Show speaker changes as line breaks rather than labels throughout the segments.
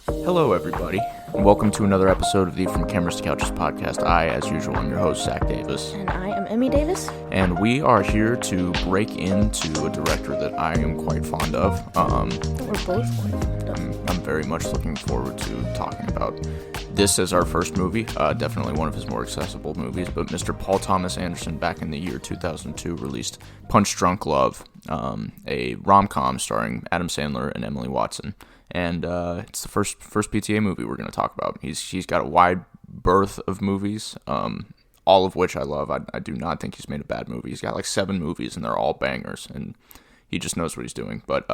Hello, everybody, and welcome to another episode of the From Cameras to Couches podcast. I, as usual, am your host, Zach Davis.
And I am Emmy Davis.
And we are here to break into a director that I am quite fond of.
We're both quite fond of.
I'm very much looking forward to talking about this as our first movie. Definitely one of his more accessible movies. But Mr. Paul Thomas Anderson, back in the year 2002, released Punch Drunk Love, a rom-com starring Adam Sandler and Emily Watson. And it's the first PTA movie we're going to talk about. He's got a wide berth of movies, all of which I love. I do not think he's made a bad movie. He's got like 7 movies, and they're all bangers, and he just knows what he's doing. But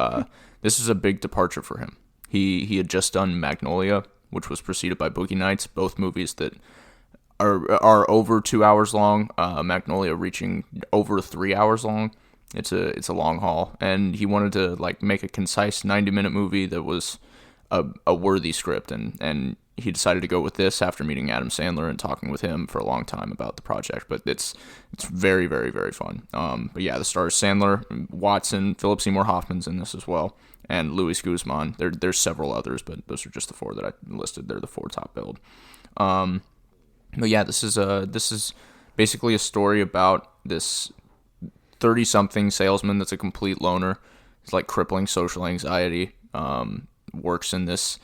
this is a big departure for him. He had just done Magnolia, which was preceded by Boogie Nights, both movies that are over 2 hours long. Magnolia reaching over 3 hours long. It's a long haul, and he wanted to like make a concise 90-minute movie that was a worthy script, and he decided to go with this after meeting Adam Sandler and talking with him for a long time about the project. But it's very, very, very fun. But yeah, the stars Sandler, Watson, Philip Seymour Hoffman's in this as well, and Luis Guzman. There's several others, but those are just the 4 that I listed. They're the 4 top billed. But yeah, this is basically a story about this 30-something salesman that's a complete loner. He's like crippling social anxiety. Works in this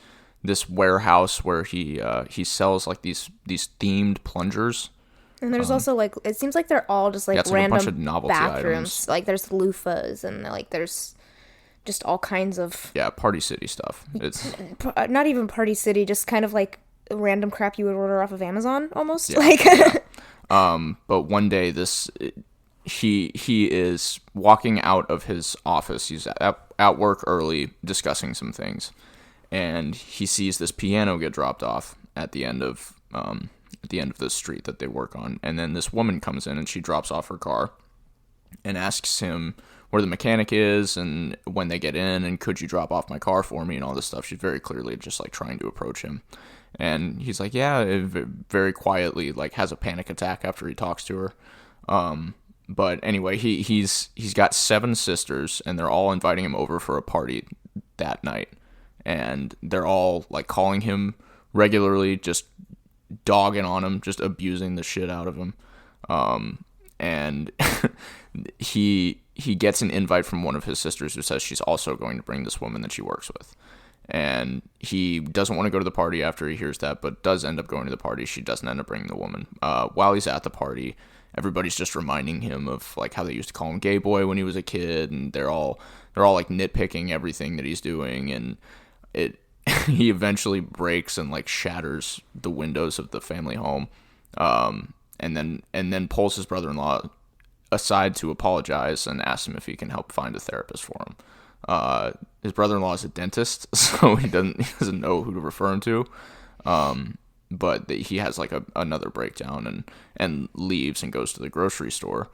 warehouse where he sells like these themed plungers.
And there's also like, it seems like they're all just like
it's
random
like a bunch of novelty
bathrooms.
Items.
Like there's loofahs and like there's just all kinds of
Party City stuff. It's
not even Party City, just kind of like random crap you would order off of Amazon almost.
But one day he is walking out of his office. He's at work early discussing some things, and he sees this piano get dropped off at the end of the street that they work on. And then this woman comes in and she drops off her car and asks him where the mechanic is and when they get in, and could you drop off my car for me and all this stuff. She's very clearly just like trying to approach him, and he's like, yeah, very quietly, like has a panic attack after he talks to her. But anyway, he's got 7 sisters, and they're all inviting him over for a party that night. And they're all like calling him regularly, just dogging on him, just abusing the shit out of him. And he gets an invite from one of his sisters who says she's also going to bring this woman that she works with. And he doesn't want to go to the party after he hears that, but does end up going to the party. She doesn't end up bringing the woman. While he's at the party, everybody's just reminding him of like how they used to call him gay boy when he was a kid, and they're all like nitpicking everything that he's doing, and he eventually breaks and like shatters the windows of the family home, and then pulls his brother-in-law aside to apologize and asks him if he can help find a therapist for him. His brother-in-law is a dentist, so he doesn't know who to refer him to. But he has like another breakdown and leaves and goes to the grocery store.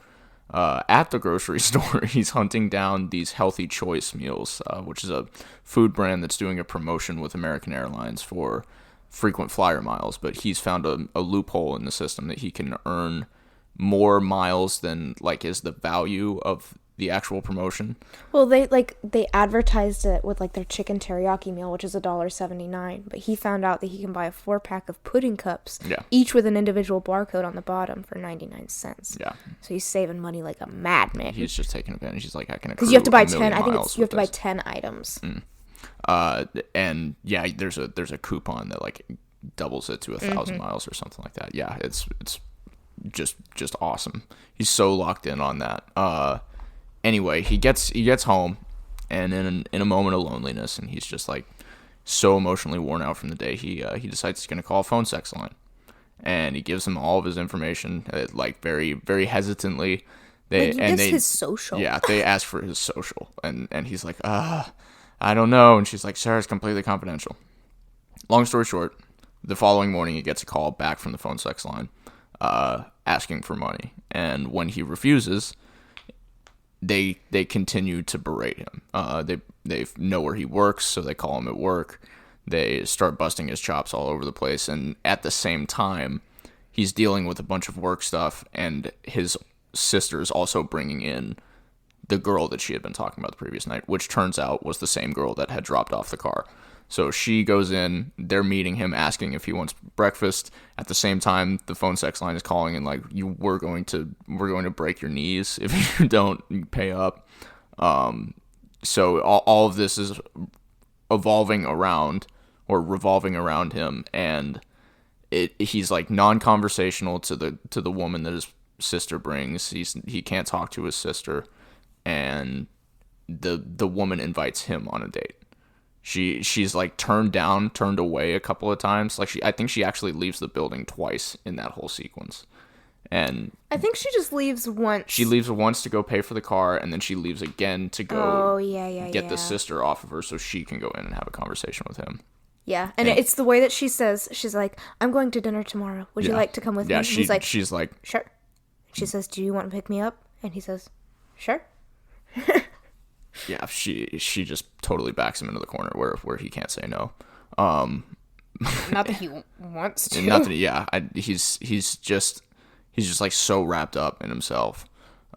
At the grocery store, he's hunting down these Healthy Choice meals, which is a food brand that's doing a promotion with American Airlines for frequent flyer miles. But he's found a loophole in the system that he can earn more miles than like is the value of the actual promotion.
Well, they advertised it with like their chicken teriyaki meal, which is $1.79, but he found out that he can buy a 4-pack of pudding cups, each with an individual barcode on the bottom, for 99 cents.
Yeah.
So he's saving money like a madman.
He's just taking advantage. He's like, I can accrue
because you have to buy 10.
I think you
have to buy 10 items.
And yeah, there's a coupon that like doubles it to 1,000 miles or something like that. Yeah, it's just awesome. He's so locked in on that. Anyway, he gets home, and in a moment of loneliness, and he's just like so emotionally worn out from the day, he decides he's gonna call a phone sex line, and he gives them all of his information, like very, very hesitantly.
They his social.
Yeah, they ask for his social, and he's like, I don't know, and she's like, sir, it's completely confidential. Long story short, the following morning he gets a call back from the phone sex line, asking for money, and when he refuses, they continue to berate him. They know where he works, so they call him at work. They start busting his chops all over the place, and at the same time, he's dealing with a bunch of work stuff, and his sister's also bringing in the girl that she had been talking about the previous night, which turns out was the same girl that had dropped off the car. So she goes in, they're meeting him, asking if he wants breakfast. At the same time, the phone sex line is calling and like, we're going to break your knees if you don't pay up. So all of this is revolving around him, and he's like non-conversational to the woman that his sister brings. He can't talk to his sister, and the woman invites him on a date. She's like turned away a couple of times. Like I think she actually leaves the building twice in that whole sequence. And
I think she just leaves once.
She leaves once to go pay for the car, and then she leaves again to go get the sister off of her so she can go in and have a conversation with him.
Yeah, and it's the way that she says, she's like, I'm going to dinner tomorrow. Would you like to come with me? And
she's like,
sure. She says, do you want to pick me up? And he says, sure.
Yeah, she just totally backs him into the corner where he can't say no.
Not that he wants to.
Not that, he's just like so wrapped up in himself.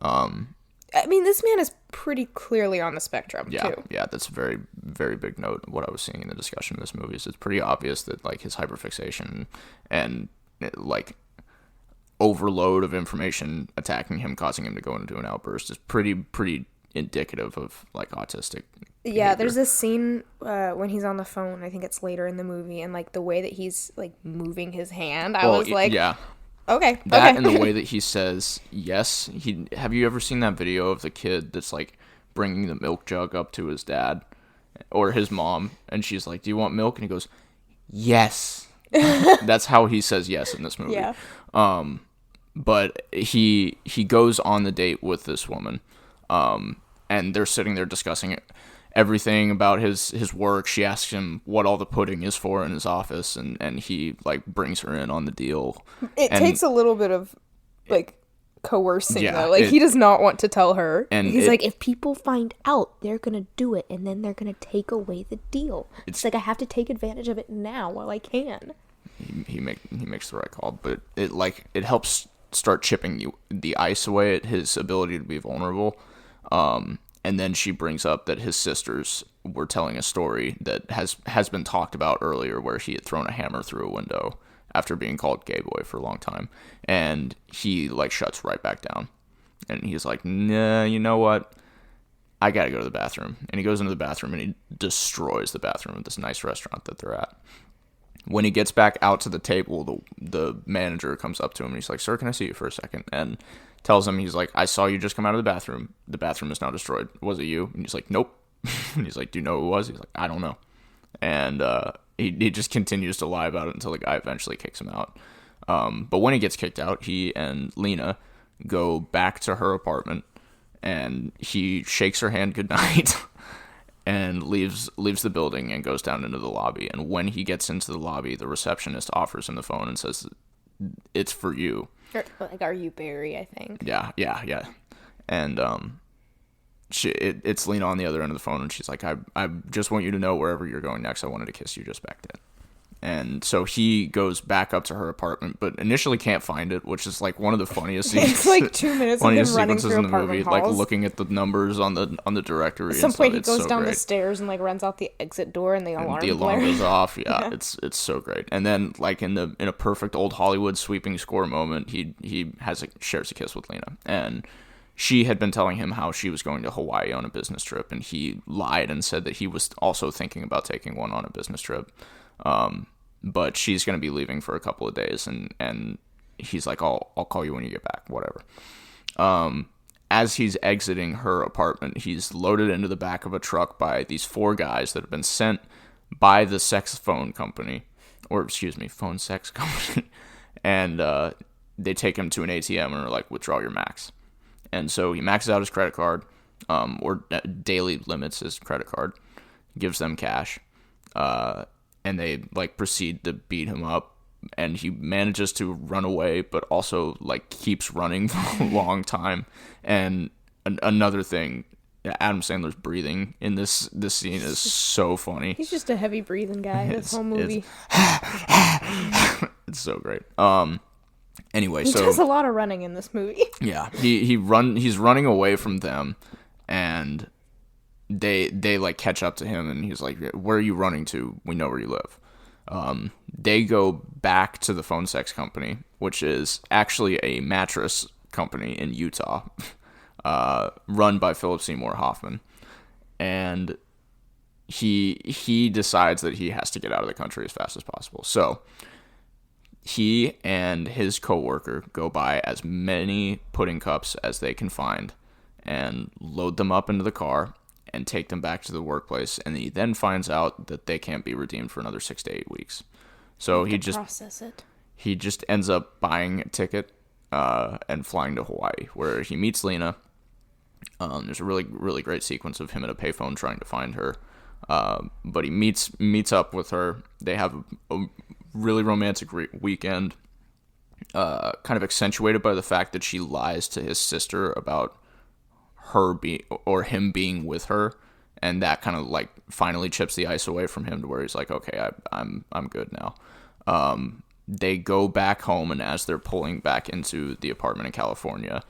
I mean, this man is pretty clearly on the spectrum, too.
Yeah, that's a very, very big note of what I was seeing in the discussion of this movie. Is it's pretty obvious that like his hyperfixation and like overload of information attacking him, causing him to go into an outburst is pretty indicative of like autistic behavior.
There's this scene when he's on the phone, I think it's later in the movie, and like the way that he's like moving his hand, I was like, okay.
And the way that he says yes. Have you ever seen that video of the kid that's like bringing the milk jug up to his dad or his mom, and she's like, do you want milk? And he goes, yes. That's how he says yes in this movie.
Yeah.
But he goes on the date with this woman, and they're sitting there discussing everything about his work. She asks him what all the pudding is for in his office, and he like brings her in on the deal.
It takes a little bit of like coercing though. Like he does not want to tell her. And he's like, if people find out, they're gonna do it, and then they're gonna take away the deal. It's like I have to take advantage of it now while I can.
He makes the right call, but it helps start chipping the ice away at his ability to be vulnerable. And then she brings up that his sisters were telling a story that has been talked about earlier, where he had thrown a hammer through a window after being called gay boy for a long time, and he like shuts right back down, and he's like, nah, you know what, I gotta go to the bathroom. And he goes into the bathroom and he destroys the bathroom at this nice restaurant that they're at. When he gets back out to the table, the manager comes up to him and he's like, sir, can I see you for a second? And tells him, he's like, I saw you just come out of the bathroom. The bathroom is now destroyed. Was it you? And he's like, nope. And he's like, do you know who it was? He's like, I don't know. And he just continues to lie about it until the guy eventually kicks him out. But when he gets kicked out, he and Lena go back to her apartment, and he shakes her hand goodnight and leaves the building and goes down into the lobby. And when he gets into the lobby, the receptionist offers him the phone and says, it's for you.
Like, are you Barry, I think.
Yeah. And it's Lena on the other end of the phone, and she's like, I just want you to know wherever you're going next, I wanted to kiss you just back then. And so he goes back up to her apartment, but initially can't find it, which is like one of the funniest scenes.
It's like 2 minutes of him running through
in the
apartment
movie,
halls.
like looking at the numbers on the directory.
At some point, he goes down the stairs and like runs out the exit door, and the alarm
goes off. Yeah, it's so great. And then like in a perfect old Hollywood sweeping score moment, he shares a kiss with Lena, and she had been telling him how she was going to Hawaii on a business trip, and he lied and said that he was also thinking about taking one on a business trip. But she's going to be leaving for a couple of days, and he's like, I'll call you when you get back, whatever. As he's exiting her apartment, he's loaded into the back of a truck by these 4 guys that have been sent by the phone sex company. And they take him to an ATM and are like, withdraw your max. And so he maxes out his credit card, or daily limits his credit card, gives them cash, and they like proceed to beat him up, and he manages to run away, but also like keeps running for a long time. And another thing, Adam Sandler's breathing in this scene is so funny.
He's just a heavy breathing guy. This whole movie.
It's so great. Anyway,
he does a lot of running in this movie.
Yeah, he's running away from them, and they like catch up to him, and he's like, "Where are you running to? We know where you live." They go back to the phone sex company, which is actually a mattress company in Utah, run by Philip Seymour Hoffman, and he decides that he has to get out of the country as fast as possible. So he and his coworker go buy as many pudding cups as they can find and load them up into the car and take them back to the workplace. And he then finds out that they can't be redeemed for another 6 to 8 weeks. So he just
process it.
He just ends up buying a ticket and flying to Hawaii, where he meets Lena. There's a really, really great sequence of him at a payphone trying to find her. But he meets up with her. They have a really romantic weekend, kind of accentuated by the fact that she lies to his sister about him being with her, and that kind of like finally chips the ice away from him to where he's like, okay, I'm good now. They go back home, and as they're pulling back into the apartment in California,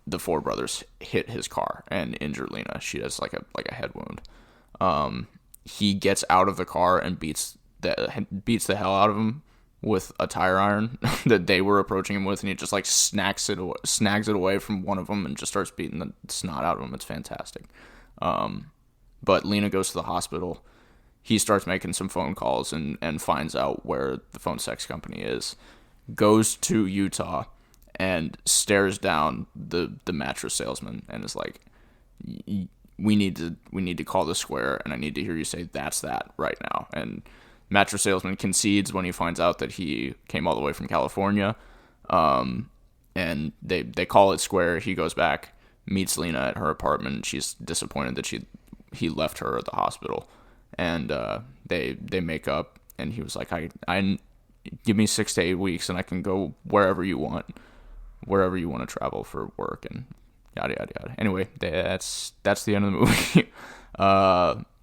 the four brothers hit his car and injure Lena. She has like a head wound. He gets out of the car and beats the hell out of him with a tire iron that they were approaching him with, and he just like snags it away from one of them and just starts beating the snot out of him. It's fantastic. But Lena goes to the hospital. He starts making some phone calls and finds out where the phone sex company is, goes to Utah and stares down the mattress salesman and is like, we need to call the square, and I need to hear you say that's that right now. And mattress salesman concedes when he finds out that he came all the way from California. And they call it square. He goes back, meets Lena at her apartment. She's disappointed that he left her at the hospital, and they make up. And he was like, I give me 6 to 8 weeks, and I can go wherever you want to travel for work, and yada yada yada. Anyway, that's the end of the movie.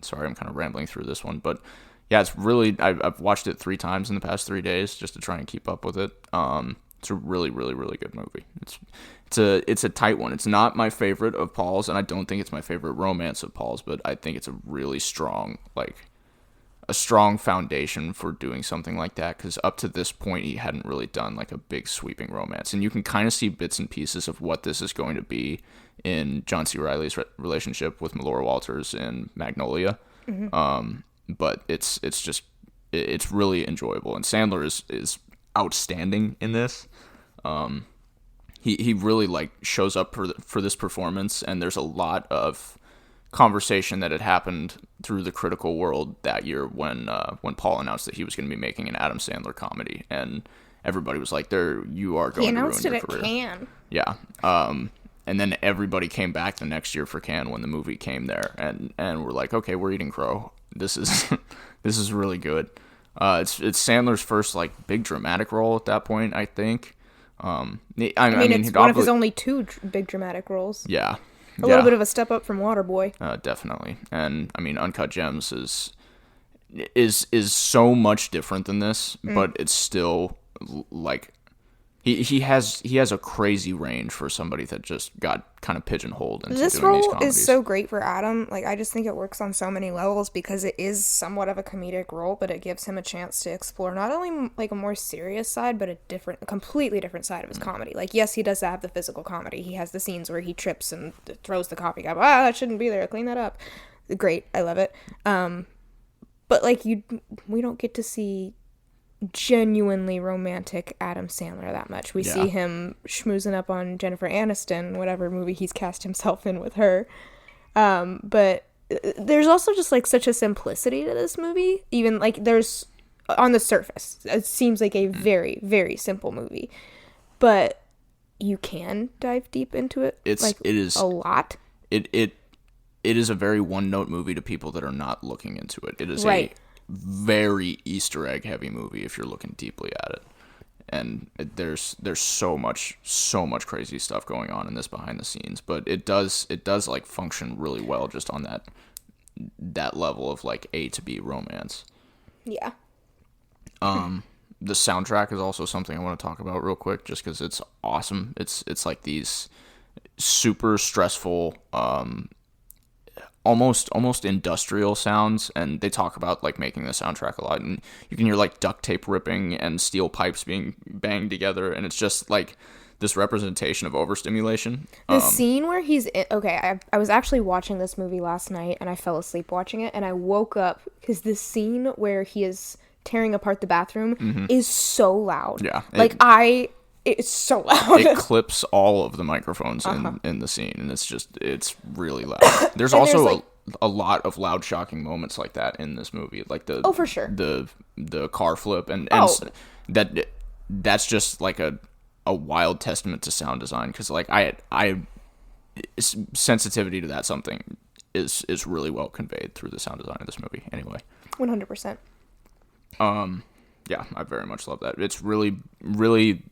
Sorry, I'm kind of rambling through this one, but yeah, it's really, I've watched it 3 times in the past 3 days just to try and keep up with it. It's a really, really, really good movie. It's a tight one. It's not my favorite of Paul's, and I don't think it's my favorite romance of Paul's, but I think it's a really strong, a strong foundation for doing something like that, because up to this point he hadn't really done like a big sweeping romance, and you can kind of see bits and pieces of what this is going to be in John C. Reilly's relationship with Melora Walters in Magnolia. Mm-hmm. But it's really enjoyable, and Sandler is outstanding in this. He really shows up for this performance, and there's a lot of conversation that had happened through the critical world that year when Paul announced that he was going to be making an Adam Sandler comedy, and everybody was like, you are going to ruin your career. He announced it at Cannes. Yeah. And then everybody came back the next year for Cannes when the movie came there, and we're like, okay, we're eating crow. This is really good. It's Sandler's first big dramatic role at that point, I think. I mean,
it's one of his only 2 big dramatic roles.
Yeah.
A little bit of a step up from Waterboy. Definitely.
And I mean, Uncut Gems is so much different than this, but it's still he has a crazy range for somebody that just got kind of pigeonholed into
this
doing these
role
comedies.
Is so great for Adam. I just think it works on so many levels because it is somewhat of a comedic role, but it gives him a chance to explore not only a more serious side, but a completely different side of his comedy. Yes, he does have the physical comedy. He has the scenes where he trips and throws the coffee cup. That shouldn't be there. Clean that up. Great. I love it. But we don't get to see genuinely romantic Adam Sandler that much. We see him schmoozing up on Jennifer Aniston, whatever movie he's cast himself in with her. But there's also just such a simplicity to this movie. Even there's on the surface, it seems like a very, very simple movie, but you can dive deep into it. It is a lot. It
is a very one-note movie to people that are not looking into it. It is
right.
A very Easter egg heavy movie if you're looking deeply at it, and there's so much crazy stuff going on in this behind the scenes, but it does function really well just on that level of A to B romance.
Yeah.
The soundtrack is also something I want to talk about real quick, just because it's awesome. It's these super stressful almost industrial sounds, and they talk about like making the soundtrack a lot, and you can hear like duct tape ripping and steel pipes being banged together, and it's just like this representation of overstimulation.
The scene where he's I was actually watching this movie last night, and I fell asleep watching it, and I woke up because the scene where he is tearing apart the bathroom is so loud.
Yeah,
it's so loud.
It clips all of the microphones in the scene, and it's really loud. There's also a lot of loud, shocking moments like that in this movie, like
for sure,
the car flip, and that's just like a wild testament to sound design, because like I sensitivity to that something is really well conveyed through the sound design of this movie. Anyway,
100%.
Yeah, I very much love that. It's really, really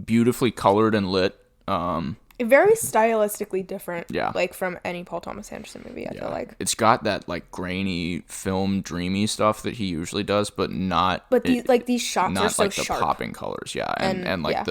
beautifully colored and lit.
Very stylistically different.
Yeah.
Like from any Paul Thomas Anderson movie, I feel like.
It's got that like grainy film dreamy stuff that he usually does, but not.
But these shots are so
like
sharp.
The popping colors, yeah, and like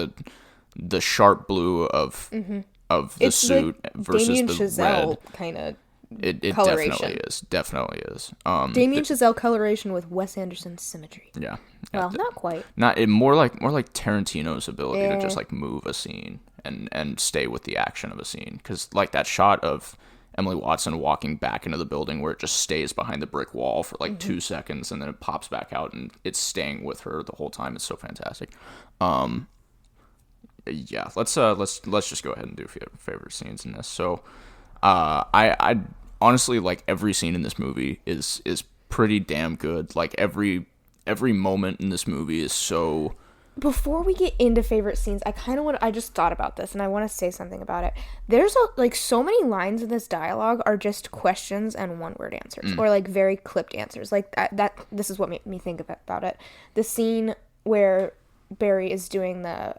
the sharp blue of the suit versus
Damien
the
Chazelle
red
kind of.
It definitely is.
Damien Chazelle coloration with Wes Anderson's symmetry.
Yeah.
Well, not quite.
More like Tarantino's ability to just like move a scene and stay with the action of a scene, because like that shot of Emily Watson walking back into the building where it just stays behind the brick wall for like 2 seconds and then it pops back out and it's staying with her the whole time. It's so fantastic. Yeah, let's just go ahead and do favorite scenes in this. So, I honestly, like, every scene in this movie is pretty damn good. Like every moment in this movie is so.
Before we get into favorite scenes, I just thought about this and I want to say something about it. There's so many lines in this dialogue are just questions and one-word answers, or like very clipped answers. Like that this is what made me think about it. The scene where Barry is doing the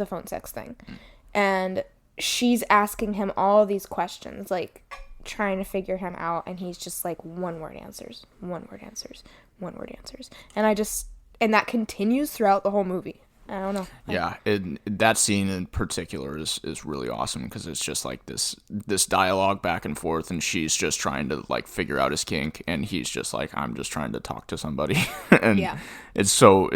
phone sex thing, and she's asking him all these questions, like trying to figure him out, and he's just like one-word answers, and that continues throughout the whole movie. I don't know.
Yeah, that scene in particular is really awesome, because it's just like this dialogue back and forth, and she's just trying to like figure out his kink, and he's just like, I'm just trying to talk to somebody. And it's so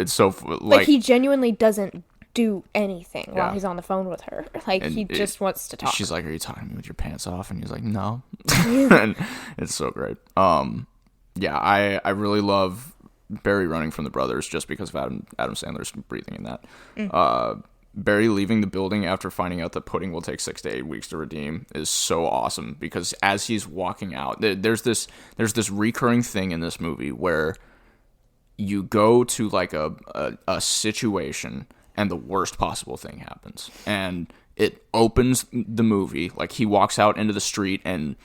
like
he genuinely doesn't do anything while he's on the phone with her. Like, and he just wants to talk.
She's like, are you talking to me with your pants off? And he's like, no. And it's so great. Yeah, I really love Barry running from the brothers just because of Adam Sandler's breathing in that. Barry leaving the building after finding out that pudding will take 6 to 8 weeks to redeem is so awesome, because as he's walking out, there's this recurring thing in this movie where you go to like a situation and the worst possible thing happens, and it opens the movie like he walks out into the street and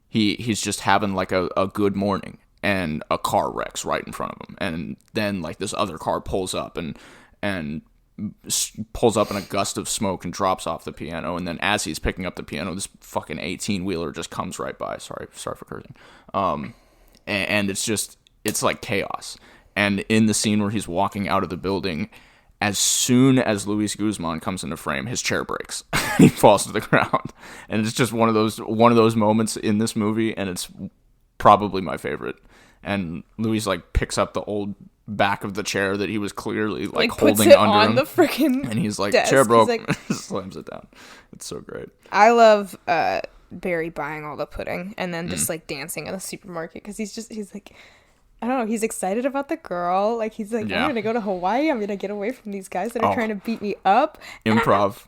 he's just having like a good morning, and a car wrecks right in front of him, and then like this other car pulls up and pulls up in a gust of smoke and drops off the piano, and then as he's picking up the piano, this fucking 18-wheeler just comes right by. Sorry for cursing. And it's like chaos. And in the scene where he's walking out of the building, as soon as Luis Guzman comes into frame, his chair breaks. He falls to the ground, and it's just one of those moments in this movie, and it's probably my favorite. And Luis like picks up the old back of the chair that he was clearly like holding under him,
the freaking
and he's like,
desk.
Chair broke.
Like,
slams it down. It's so great.
I love Barry buying all the pudding and then just like dancing in the supermarket, because he's like, I don't know, he's excited about the girl. Like, he's like, I'm gonna go to Hawaii, I'm gonna get away from these guys that are trying to beat me up.
Improv.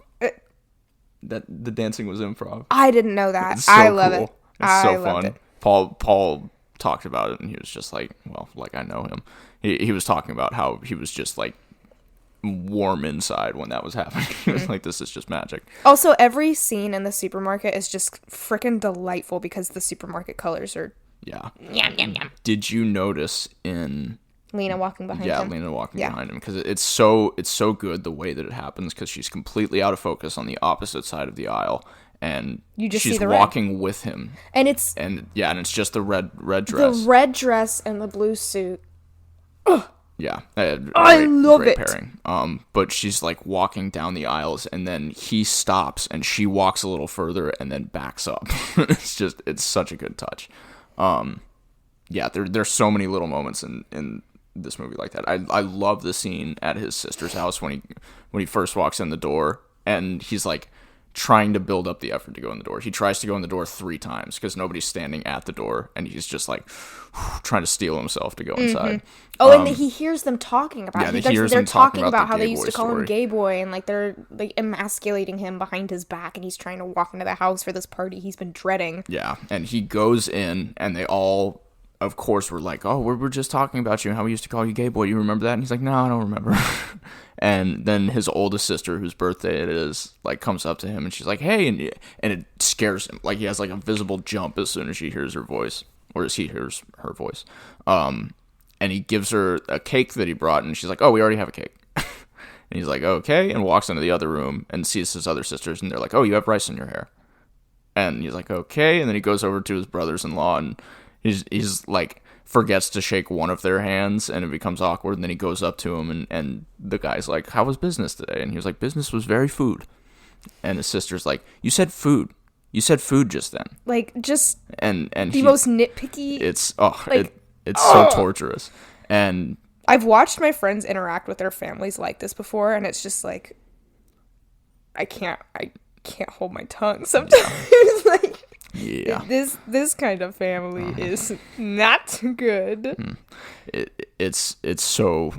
That the dancing was improv.
I didn't know that.
So
I love
cool.
it.
It's so fun. Paul talked about it, and he was just like, well, like, I know him. He was talking about how he was just like warm inside when that was happening. He was like, this is just magic.
Also, every scene in the supermarket is just freaking delightful because the supermarket colors are
yum,
yum, yum.
Did you notice in
Lena walking behind him?
Lena walking behind him, because it's so good the way that it happens, because she's completely out of focus on the opposite side of the aisle, and
you just
she's
see the
walking
red.
with him,
and it's
just the red dress,
the red dress and the blue suit. Ugh,
Yeah,
I love
great
it.
pairing. But she's like walking down the aisles, and then he stops, and she walks a little further, and then backs up. It's such a good touch. Yeah, there's so many little moments in this movie like that. I love the scene at his sister's house when he first walks in the door, and he's like trying to build up the effort to go in the door. He tries to go in the door 3 times because nobody's standing at the door, and he's just like trying to steel himself to go inside.
Oh, and he hears them talking about it.
They're
talking about how
the
they used to call him gay boy, and like they're like emasculating him behind his back, and he's trying to walk into the house for this party he's been dreading.
Yeah, and he goes in, and they all, of course, were like, "Oh, we're just talking about you and how we used to call you gay boy. You remember that?" And he's like, "No, I don't remember." And then his oldest sister, whose birthday it is, like comes up to him, and she's like, "Hey," and it scares him. Like he has like a visible jump as soon as she hears her voice, or as he hears her voice. And he gives her a cake that he brought, and she's like, "Oh, we already have a cake." And he's like, "Okay," and walks into the other room and sees his other sisters, and they're like, "Oh, you have rice in your hair." And he's like, "Okay," and then he goes over to his brothers-in-law, and he's like forgets to shake one of their hands, and it becomes awkward, and then he goes up to him, and the guy's like, "How was business today?" And he was like, "Business was very food." And his sister's like, "You said food just then."
Like, just
and
the most nitpicky.
It's so torturous. And
I've watched my friends interact with their families like this before, and it's just like I can't hold my tongue sometimes. Like,
yeah,
this kind of family is not good.
It's so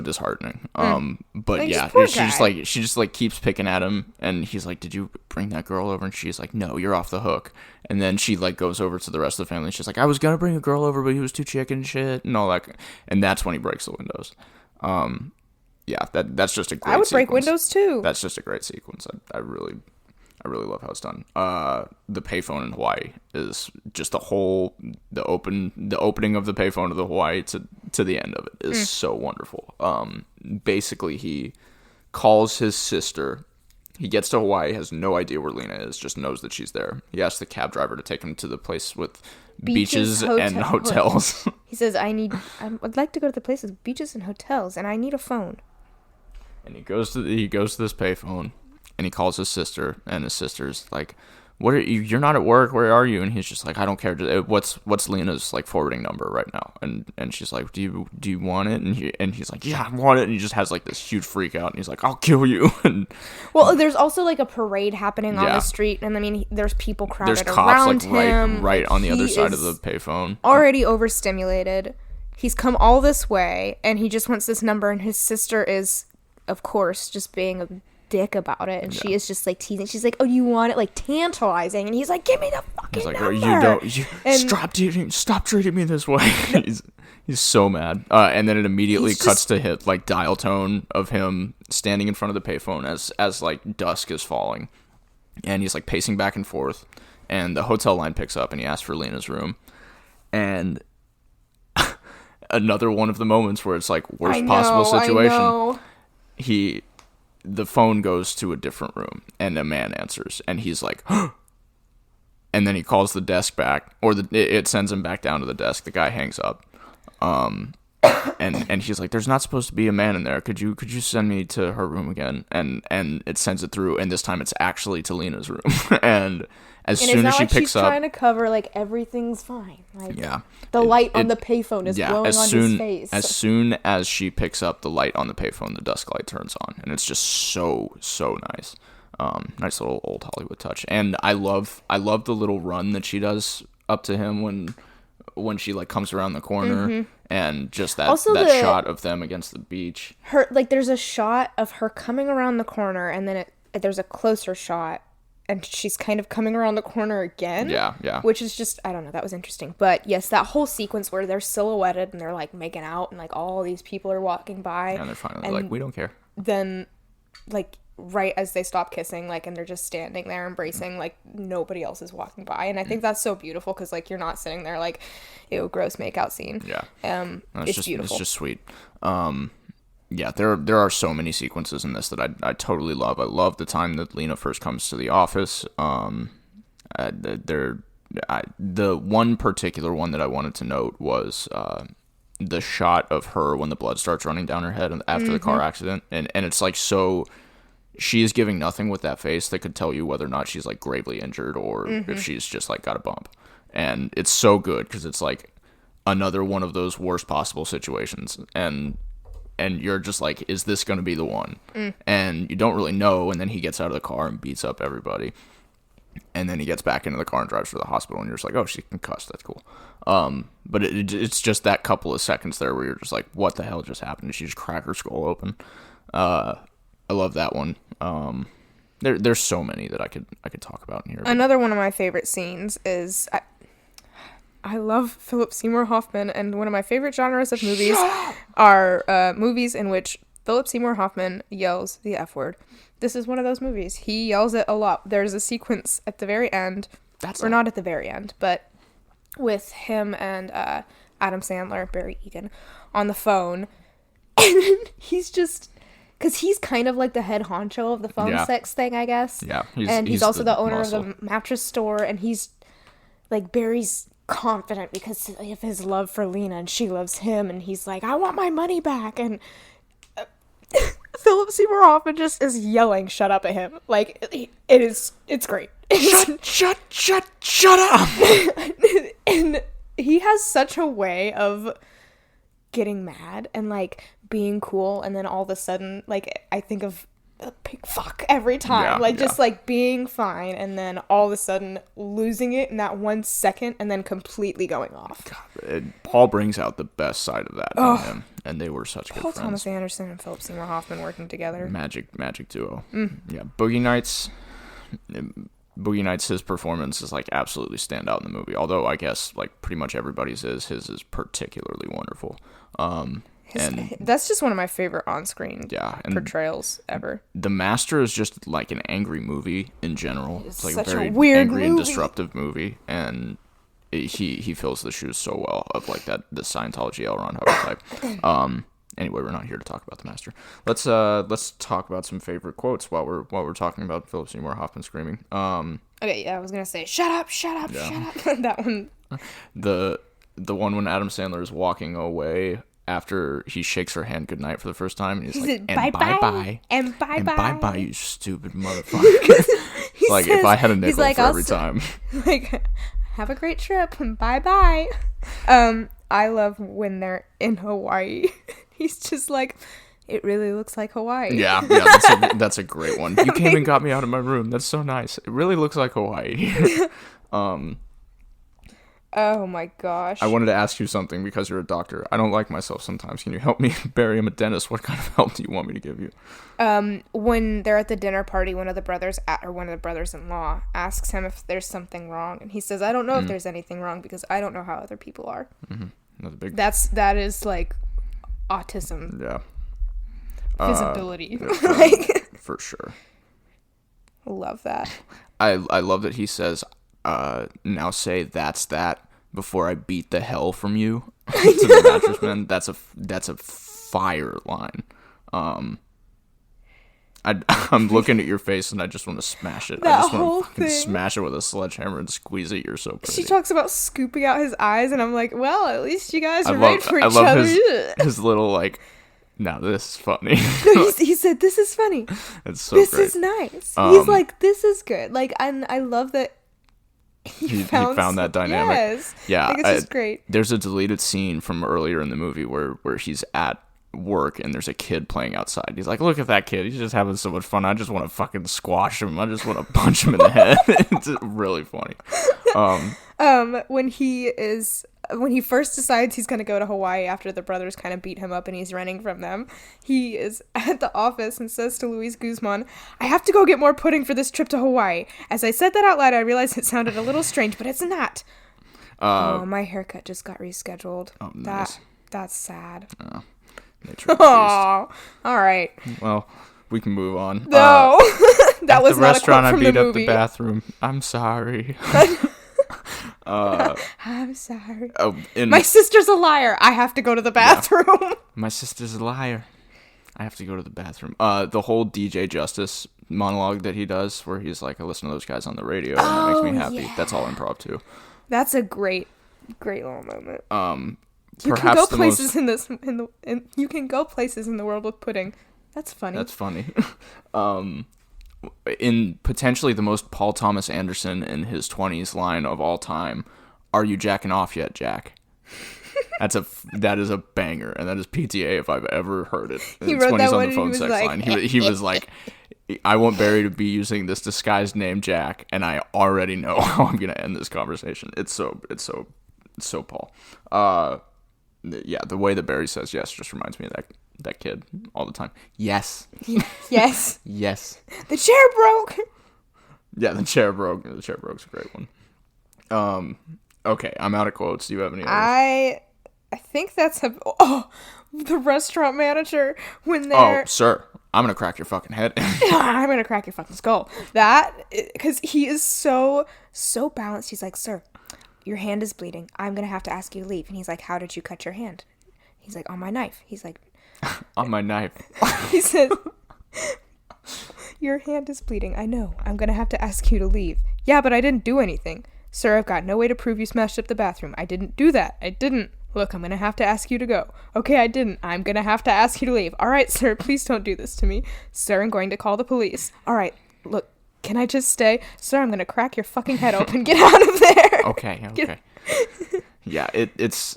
disheartening. But
like,
yeah, she just like keeps picking at him, and he's like, "Did you bring that girl over?" And she's like, "No, you're off the hook." And then she like goes over to the rest of the family, and she's like, "I was gonna bring a girl over, but he was too chicken shit," and all that. And that's when he breaks the windows. Yeah, that's just a great.
I would
sequence.
break windows too.
That's just a great sequence. I really love how it's done. The payphone in Hawaii is just the opening of the payphone of the Hawaii to the end of it is so wonderful. Basically he calls his sister. He gets to Hawaii, has no idea where Lena is, just knows that she's there. He asks the cab driver to take him to the place with beaches and hotels.
He says, I would like to go to the place with beaches and hotels, and I need a phone.
And he goes to this payphone, and he calls his sister, and his sister's like, "What are you? You're not at work. Where are you?" And he's just like, "I don't care. What's Lena's like forwarding number right now?" And she's like, "Do you want it?" And he's like, "Yeah, I want it." And he just has like this huge freak out, and he's like, "I'll kill you." And
well, there's also like a parade happening on the street, and I mean, there's people crowded
there's cops
around
like
him.
right on the other side of the payphone.
Already overstimulated. He's come all this way, and he just wants this number, and his sister is, of course, just being a dick about it, and she is just like teasing. She's like, "Oh, you want it?" Like tantalizing, and he's like, "Give me the fucking number." He's like,
stop treating me this way. he's so mad. And then it immediately cuts to hit like dial tone of him standing in front of the payphone as like dusk is falling, and he's like pacing back and forth, and the hotel line picks up, and he asks for Lena's room, and another one of the moments where it's like worst possible situation. The phone goes to a different room, and a man answers, and he's like, and then he calls the desk back, or it sends him back down to the desk. The guy hangs up, and he's like, "There's not supposed to be a man in there. Could you send me to her room again?" And it sends it through, and this time it's actually to Lena's room, and as soon as she picks up,
she's trying to cover like everything's fine. Like, the light on the payphone is glowing on his face.
As soon as she picks up the light on the payphone, the dusk light turns on, and it's just so nice. Nice little old Hollywood touch, and I love the little run that she does up to him when she like comes around the corner, and just that shot of them against the beach.
Her like there's a shot of her coming around the corner, and then there's a closer shot. And she's kind of coming around the corner again.
Yeah.
Which is just, I don't know, that was interesting. But yes, that whole sequence where they're silhouetted and they're like making out and like all these people are walking by.
And they're finally like, we don't care.
Then, like, right as they stop kissing, like, and they're just standing there embracing, like, nobody else is walking by. And I think that's so beautiful because, like, you're not sitting there like, ew, gross makeout scene.
Yeah.
It's beautiful.
It's just sweet. Yeah, there are so many sequences in this that I totally love. I love the time that Lena first comes to the office. The one particular one that I wanted to note was the shot of her when the blood starts running down her head after the car accident, and it's like, so she is giving nothing with that face that could tell you whether or not she's like gravely injured or if she's just like got a bump. And it's so good because it's like another one of those worst possible situations, and you're just like, is this going to be the one? And you don't really know, and then he gets out of the car and beats up everybody, and then he gets back into the car and drives to the hospital, and you're just like, oh, she's concussed, that's cool. But it's just that couple of seconds there where you're just like, what the hell just happened? Did she just crack her skull open? I love that one. There's so many that I could talk about in here.
Another one of my favorite scenes is I love Philip Seymour Hoffman, and one of my favorite genres of movies are movies in which Philip Seymour Hoffman yells the F word. This is one of those movies. He yells it a lot. There's a sequence at the very end, not at the very end, but with him and Adam Sandler, Barry Egan, on the phone, and he's just... Because he's kind of like the head honcho of the phone sex thing, I guess.
Yeah.
He's also the owner of the mattress store, and he's... Like, Barry's confident because of his love for Lena, and she loves him, and he's like, I want my money back, and Philip Seymour Hoffman just is yelling shut up at him. Like, it's great.
Shut up!
And he has such a way of getting mad and, like, being cool, and then all of a sudden, like, I think of a big fuck every time, just like being fine, and then all of a sudden losing it in that 1 second, and then completely going off.
God, Paul brings out the best side of that in him, and they were such good friends.
Thomas Anderson and Philip Seymour Hoffman working together,
magic duo. Yeah, Boogie Nights, his performance is like absolutely stand out in the movie. Although I guess like pretty much everybody's his is particularly wonderful. And
that's just one of my favorite on-screen portrayals ever.
The Master is just like an angry movie in general. It's like
such
a very
weird
angry
movie.
And disruptive movie, and he fills the shoes so well of like the Scientology L. Ron Hubbard type. Anyway, we're not here to talk about The Master. Let's talk about some favorite quotes while we're talking about Philip Seymour Hoffman screaming.
Okay, yeah, I was gonna say shut up. That one.
The one when Adam Sandler is walking away after he shakes her hand goodnight for the first time, and he's like, and bye-bye, and bye-bye, you stupid motherfucker. Like, if I had a nickel for every time.
Like, have a great trip, and bye-bye. I love when they're in Hawaii. He's just like, it really looks like Hawaii.
Yeah, that's a great one. You came and got me out of my room. That's so nice. It really looks like Hawaii.
Oh my gosh.
I wanted to ask you something because you're a doctor. I don't like myself sometimes. Can you help me? Barry, I'm a dentist. What kind of help do you want me to give you?
When they're at the dinner party, one of the brothers-in-law asks him if there's something wrong, and he says, I don't know if there's anything wrong because I don't know how other people are.
Mm-hmm.
That is like autism.
Yeah.
Visibility.
For sure.
Love that.
I love that he says, now say that's that before I beat the hell from you to the mattress man. That's a fire line. I'm looking at your face and I just want to smash it. I just want to smash it with a sledgehammer and squeeze it. You're so pretty.
She talks about scooping out his eyes, and I'm like, well, at least you guys are right for each other.
I love his little like, now this is funny.
No, he said, this is funny.
It's so
this
great.
Is nice. He's like, this is good. Like, and I love that he found that dynamic. Yes.
Yeah.
Like, it's just great.
There's a deleted scene from earlier in the movie where he's at work and there's a kid playing outside. He's like, look at that kid. He's just having so much fun. I just want to fucking squash him. I just want to punch him in the head. It's really funny. When he first decides he's going to go to Hawaii after the brothers kind of beat him up and he's running from them, he is at the office and says to Luis Guzman, I have to go get more pudding for this trip to Hawaii. As I said that out loud, I realized it sounded a little strange, but it's not. My haircut just got rescheduled. Oh, nice.
That's sad.
Oh,
all right.
Well, we can move on.
No, that was not a quote from the movie. At the restaurant, I beat up
the bathroom. I'm sorry.
I'm sorry.
My
sister's a liar. I have to go to the bathroom.
Yeah. My sister's a liar. I have to go to the bathroom. The whole DJ Justice monologue that he does, where he's like, I listen to those guys on the radio, and it makes me happy. Yeah. That's all improv too.
That's a great little moment. You can go places you can go places in the world with pudding. That's funny.
That's funny. In potentially the most Paul Thomas Anderson in his 20s line of all time, "Are you jacking off yet, Jack?" That is a banger, and that is PTA if I've ever heard it.
He wrote that
on the phone sex line. He was like, "I want Barry to be using this disguised name Jack, and I already know how I'm gonna end this conversation." It's so Paul. Yeah, the way that Barry says yes just reminds me of that kid all the time. Yes.
Yes.
Yes.
The chair broke.
Yeah, the chair broke. The chair broke's a great one. Okay, I'm out of quotes. Do you have any others?
I think that's the restaurant manager when they're...
Oh, sir, I'm gonna crack your fucking head.
I'm gonna crack your fucking skull. Because he is so balanced. He's like, "Sir, your hand is bleeding. I'm gonna have to ask you to leave." And he's like, "How did you cut your hand?" He's like, "On my knife." He's like...
On my knife.
He said, "Your hand is bleeding. I know. I'm gonna have to ask you to leave." "Yeah, but I didn't do anything." "Sir, I've got no way to prove you smashed up the bathroom. I didn't do that. I didn't. Look, I'm gonna have to ask you to go." "Okay, I didn't. I'm gonna have to ask you to leave." "All right, sir, please don't do this to me." "Sir, I'm going to call the police." "All right, look, can I just stay?" "Sir, I'm gonna crack your fucking head open. Get out of there."
Okay. Yeah, it's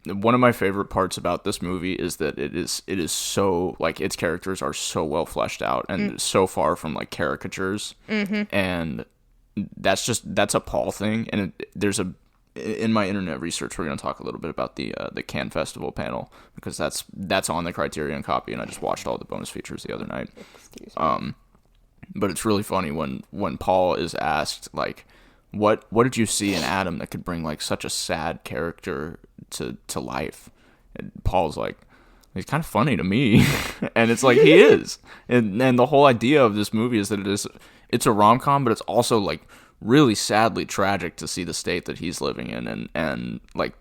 one of my favorite parts about this movie is that it is so, like, its characters are so well fleshed out and so far from, like, caricatures. And that's a Paul thing. And in my internet research, we're going to talk a little bit about the Cannes Festival panel, because that's on the Criterion copy, and I just watched all the bonus features the other night.
Excuse me.
But it's really funny when Paul is asked, like, what did you see in Adam that could bring, like, such a sad character to life? And Paul's like, "He's kind of funny to me." And it's like, he is. And the whole idea of this movie is that it's a rom-com, but it's also, like, really sadly tragic to see the state that he's living in, and like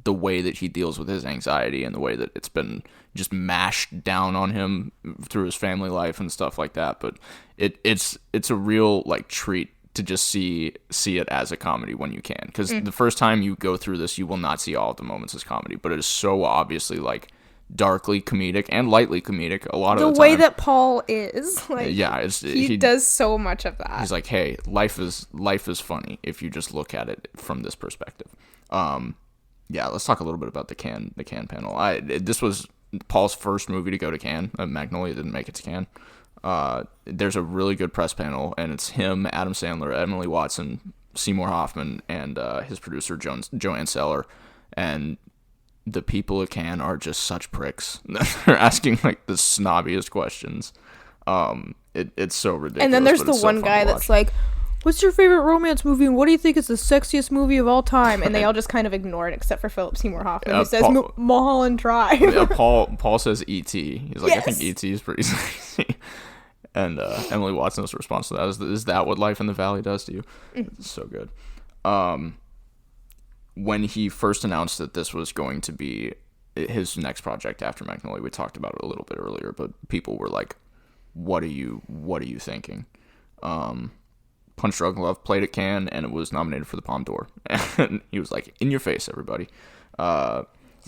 the way that he deals with his anxiety and the way that it's been just mashed down on him through his family life and stuff like that. But it's a real, like, treat to just see it as a comedy when you can, because the first time you go through this, you will not see all of the moments as comedy, but it is so obviously, like, darkly comedic and lightly comedic a lot of the time.
The way that Paul is, like,
yeah,
he does so much of that.
He's like, "Hey, life is funny if you just look at it from this perspective." Yeah, let's talk a little bit about the Cannes panel. This was Paul's first movie to go to Cannes. Magnolia didn't make it to Cannes. There's a really good press panel, and it's him, Adam Sandler, Emily Watson, Seymour Hoffman, and his producer Joanne Seller, and the people at Cannes are just such pricks. They're asking, like, the snobbiest questions. It's so ridiculous.
And then there's the one guy that's like, "What's your favorite romance movie, and what do you think is the sexiest movie of all time?" And they all just kind of ignore it, except for Philip Seymour Hoffman, who says Mulholland Drive.
Yeah, Paul says E.T. He's like, "Yes. I think E.T. is pretty sexy." And Emily Watson's response to that is that what Life in the Valley does to you? It's so good. When he first announced that this was going to be his next project after Magnolia, we talked about it a little bit earlier, but people were like, what are you thinking? Punch Drunk Love played at Cannes, and it was nominated for the Palme d'Or. And he was like, "In your face, everybody."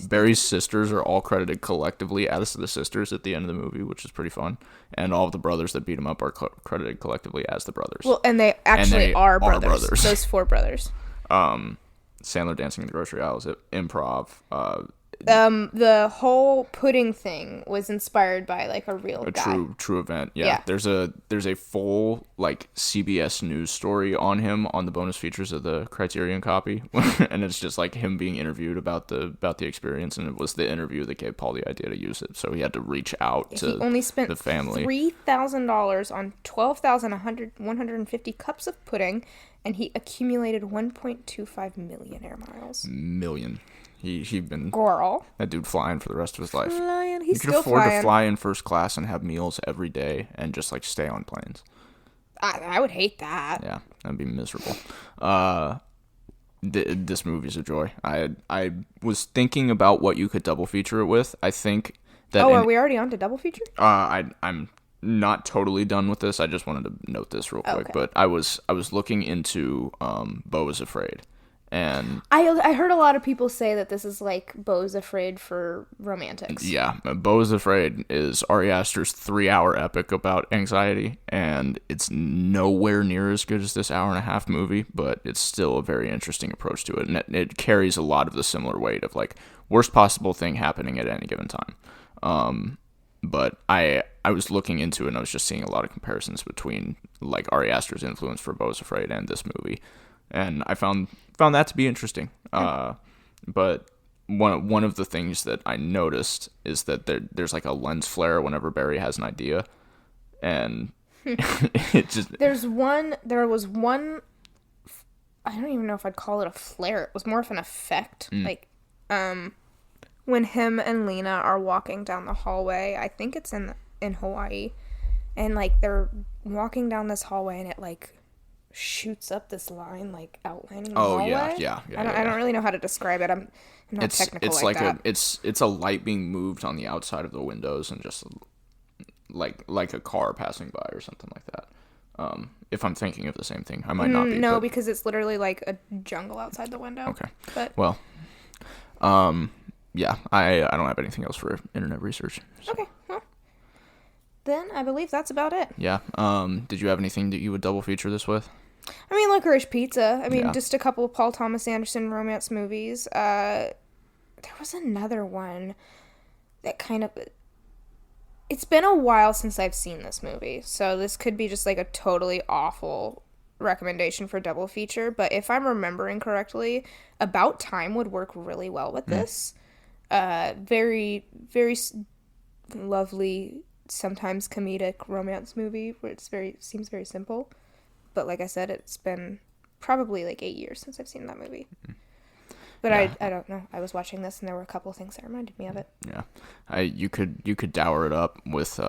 Barry's sisters are all credited collectively as the sisters at the end of the movie, which is pretty fun. And all of the brothers that beat him up are credited collectively as the brothers.
Well, and they actually are brothers. Those four brothers.
Sandler dancing in the grocery aisles at Improv.
The whole pudding thing was inspired by, like, a real guy.
True event. Yeah. There's a full, like, CBS News story on him on the bonus features of the Criterion copy, and it's just like him being interviewed about the experience, and it was the interview that gave Paul the idea to use it. So he had to reach out to the family. He only spent $3,000 on 12,150 cups of pudding, and he accumulated 1.25 million air miles. He'd been
Girl.
That dude flying for the rest of his life.
He's
still
still flying.
He could afford to fly in first class and have meals every day and just, like, stay on planes.
I would hate that.
Yeah, that'd be miserable. This movie's a joy. I was thinking about what you could double feature it with. I think that.
Oh, are we already on to double feature?
I'm not totally done with this. I just wanted to note this real quick. Okay. But I was looking into Beau is Afraid. And
I heard a lot of people say that this is like Beau's Afraid for romantics.
Yeah, Beau's Afraid is Ari Aster's 3-hour epic about anxiety, and it's nowhere near as good as this hour-and-a-half movie, but it's still a very interesting approach to it, and it carries a lot of the similar weight of like worst possible thing happening at any given time. But I was looking into it, and I was just seeing a lot of comparisons between like Ari Aster's influence for Beau's Afraid and this movie, and I found that to be interesting. But one of the things that I noticed is that there's like a lens flare whenever Barry has an idea, and it just
there was one. I don't even know if I'd call it a flare. It was more of an effect, like when him and Lena are walking down the hallway. I think it's in Hawaii, and like they're walking down this hallway, and it like shoots up this line like outlining the hallway.
Yeah.
I don't really know how to describe it. I'm not technical
it's
like that.
It's a light being moved on the outside of the windows, and just like a car passing by or something like that. If I'm thinking of the same thing, I might not be.
No, because it's literally like a jungle outside the window.
Okay.
But
well, yeah, I don't have anything else for internet research. So.
Okay. Well, then I believe that's about it.
Yeah. Did you have anything that you would double feature this with?
I mean, Licorice Pizza. I mean, just a couple of Paul Thomas Anderson romance movies. There was another one that kind of... It's been a while since I've seen this movie, so this could be just like a totally awful recommendation for double feature, but if I'm remembering correctly, About Time would work really well with this. Very, very lovely, sometimes comedic romance movie where seems very simple. But like I said, it's been probably like 8 years since I've seen that movie. But yeah. I don't know. I was watching this and there were a couple things that reminded me of it.
Yeah. You could dour it up with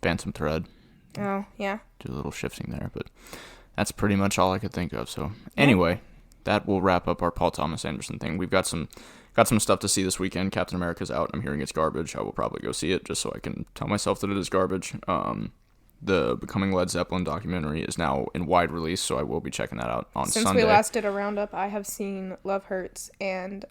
Phantom Thread.
Oh, yeah.
Do a little shifting there, but that's pretty much all I could think of. So anyway, that will wrap up our Paul Thomas Anderson thing. We've got some stuff to see this weekend. Captain America's out. I'm hearing it's garbage. I will probably go see it just so I can tell myself that it is garbage. The Becoming Led Zeppelin documentary is now in wide release, so I will be checking that out on Sunday.
Since we last did a roundup, I have seen Love Hurts and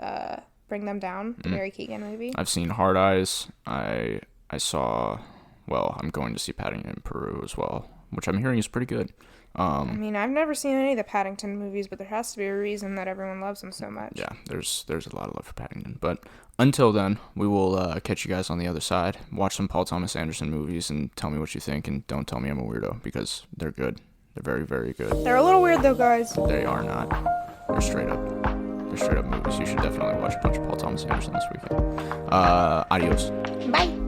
Bring Them Down, the Barry Keoghan movie.
I've seen Hard Eyes. I saw, well, I'm going to see Paddington in Peru as well, which I'm hearing is pretty good.
I mean, I've never seen any of the Paddington movies, but there has to be a reason that everyone loves them so much.
Yeah, there's a lot of love for Paddington. But until then, we will catch you guys on the other side. Watch some Paul Thomas Anderson movies and tell me what you think. And don't tell me I'm a weirdo, because they're good. They're very, very good.
They're a little weird, though, guys.
They are not. They're straight up movies. You should definitely watch a bunch of Paul Thomas Anderson this weekend. Adios.
Bye.